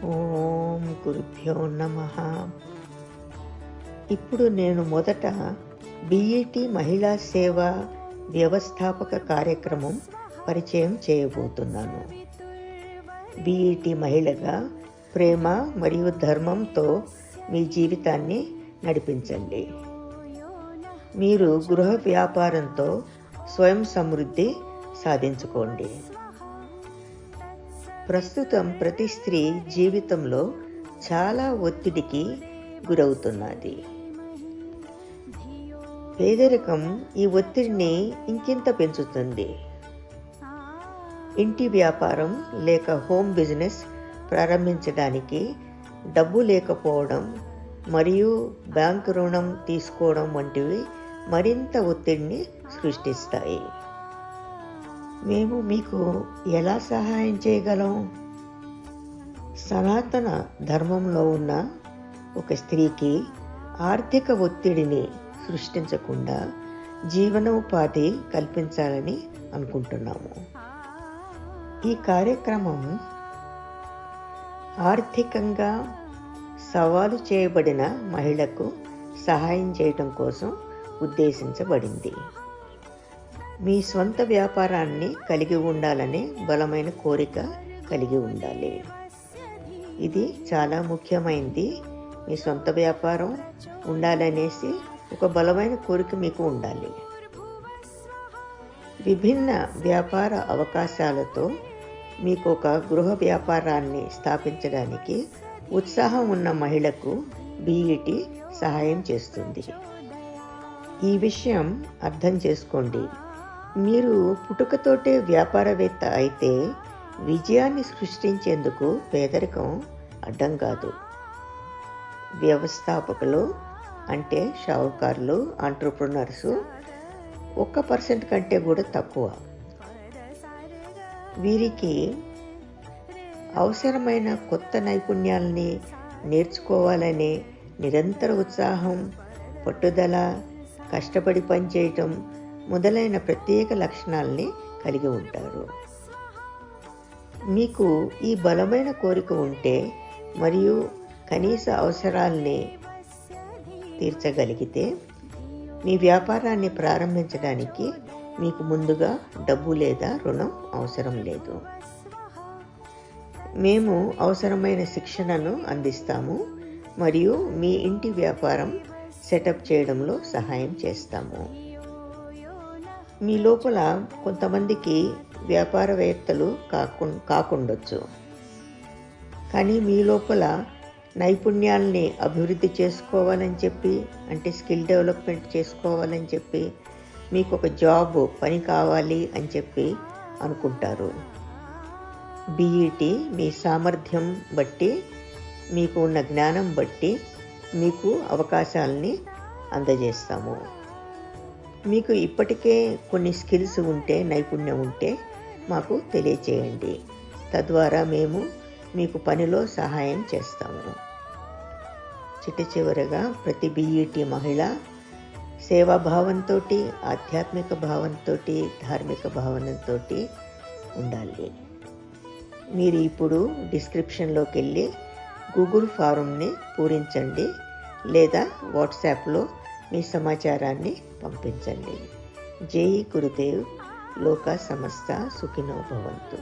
ఓం గురుభ్యో నమః. ఇప్పుడు నేను మొదట బీఈటీ మహిళా సేవా వ్యవస్థాపక కార్యక్రమం పరిచయం చేయబోతున్నాను. బీఈటీ మహిళగా ప్రేమ మరియు ధర్మంతో మీ జీవితాన్ని నడిపించండి. మీరు గృహ వ్యాపారంతో స్వయం సమృద్ధి సాధించుకోండి. ప్రస్తుతం ప్రతి స్త్రీ జీవితంలో చాలా ఒత్తిడికి గురవుతున్నది. పేదరికం ఈ ఒత్తిడిని ఇంకింత పెంచుతుంది. ఇంటి వ్యాపారం లేక హోమ్ బిజినెస్ ప్రారంభించడానికి డబ్బు లేకపోవడం మరియు బ్యాంకు రుణం తీసుకోవడం వంటివి మరింత ఒత్తిడిని సృష్టిస్తాయి. మేము మీకు ఎలా సహాయం చేయగలం? సనాతన ధర్మంలో ఉన్న ఒక స్త్రీకి ఆర్థిక ఒత్తిడిని సృష్టించకుండా జీవనోపాధి కల్పించాలని అనుకుంటున్నాము. ఈ కార్యక్రమం ఆర్థికంగా సవాలు చేయబడిన మహిళకు సహాయం చేయడం కోసం ఉద్దేశించబడింది. మీ స్వంత వ్యాపారాన్ని కలిగి ఉండాలనే బలమైన కోరిక కలిగి ఉండాలి. ఇది చాలా ముఖ్యమైనది. మీ సొంత వ్యాపారం ఉండాలనేసి ఒక బలమైన కోరిక మీకు ఉండాలి. విభిన్న వ్యాపార అవకాశాలతో మీకు ఒక గృహ వ్యాపారాన్ని స్థాపించడానికి ఉత్సాహం ఉన్న మహిళకు బీఈటీ సహాయం చేస్తుంది. ఈ విషయం అర్థం చేసుకోండి. మీరు పుట్టుకతోటే వ్యాపారవేత్త అయితే విజయాన్ని సృష్టించేందుకు పేదరికం అడ్డం కాదు. వ్యవస్థాపకులు అంటే షావుకారులు, ఆంట్రప్రెనర్స్ 1% కంటే కూడా తక్కువ. వీరికి అవసరమైన కొత్త నైపుణ్యాలని నేర్చుకోవాలనే నిరంతర ఉత్సాహం, పట్టుదల, కష్టపడి పనిచేయటం మొదలైన ప్రత్యేక లక్షణాలని కలిగి ఉంటారు. మీకు ఈ బలమైన కోరిక ఉంటే మరియు కనీస అవసరాల్ని తీర్చగలిగితే మీ వ్యాపారాన్ని ప్రారంభించడానికి మీకు ముందుగా డబ్బు లేదా రుణం అవసరం లేదు. మేము అవసరమైన శిక్షణను అందిస్తాము మరియు మీ ఇంటి వ్యాపారం సెటప్ చేయడంలో సహాయం చేస్తాము. మీ లోపల కొంతమందికి వ్యాపారవేత్తలు కాకుండొచ్చు, కానీ మీ లోపల నైపుణ్యాలని అభివృద్ధి చేసుకోవాలని చెప్పి, అంటే స్కిల్ డెవలప్మెంట్ చేసుకోవాలని చెప్పి, మీకు ఒక జాబ్ పని కావాలి అని చెప్పి అనుకుంటారు. బీఈటీ మీ సామర్థ్యం బట్టి, మీకు ఉన్న జ్ఞానం బట్టి మీకు అవకాశాలని అందజేస్తాము. మీకు ఇప్పటికే కొన్ని స్కిల్స్ ఉంటే, నైపుణ్యం ఉంటే మాకు తెలియచేయండి. తద్వారా మేము మీకు పనిలో సహాయం చేస్తాము. చివరగా ప్రతి బీఈటీ మహిళ సేవాభావంతో, ఆధ్యాత్మిక భావంతో, ధార్మిక భావనతో ఉండాలి. మీరు ఇప్పుడు డిస్క్రిప్షన్లోకి వెళ్ళి గూగుల్ ఫారంని పూరించండి లేదా వాట్సాప్లో మీ సమాచారాన్ని పంపించండి. జై గురుదేవ్. లోకా సమస్త సుఖినో భవంతు.